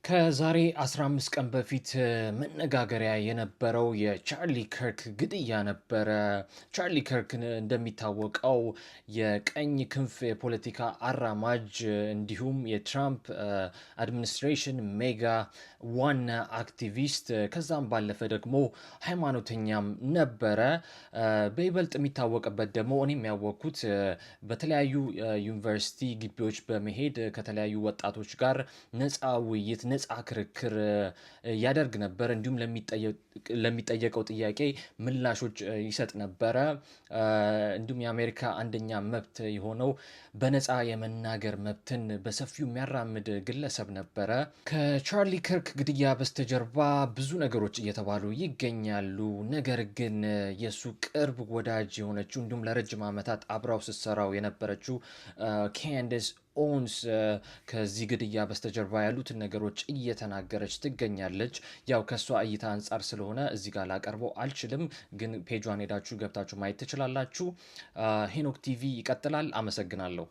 ከዛሬ 15 ቀን በፊት መነጋገሪያ የነበረው የቻርሊ ከርክ ግድያ ነበረ። ቻርሊ ከርክን እንደሚታወቀው የቀኝ ክንፍ የፖለቲካ አራማጅ እንዲሁም የትራምፕ አድሚኒስትሬሽን ሜጋ ዋና አክቲቪስት ከዛም ባለፈ ደግሞ ሃይማኖተኛም ነበረ። በይበልጥ የሚታወቅበት ደግሞ እኔ የሚያወቅኩት በተለያዩ ዩኒቨርሲቲ ግቢዎች በመሄድ ከተለያዩ ወጣቶች ጋር ነፃ ውይይት ነፃ ክርክር ያደርግ ነበር። እንዲሁም ለሚጠየቀው ጥያቄ ምላሾች ይሰጥ ነበረ። እንዲሁም የአሜሪካ አንደኛ መብት የሆነው በነፃ የመናገር መብትን በሰፊው የሚያራምድ ግለሰብ ነበረ። ከቻርሊ ከርክ ግድያ በስተጀርባ ብዙ ነገሮች እየተባሉ ይገኛሉ። ነገር ግን የእሱ ቅርብ ወዳጅ የሆነችው እንዲሁም ለረጅም ዓመታት አብራው ስትሰራው የነበረችው ካንደስ ኦንስ ከዚህ ግድያ በስተጀርባ ያሉትን ነገሮች እየተናገረች ትገኛለች። ያው ከሷ እይታ አንፃር ስለሆነ እዚህ ጋር ላቀርበው አልችልም፣ ግን ፔጇን ሄዳችሁ ገብታችሁ ማየት ትችላላችሁ። ሄኖክ ቲቪ ይቀጥላል። አመሰግናለሁ።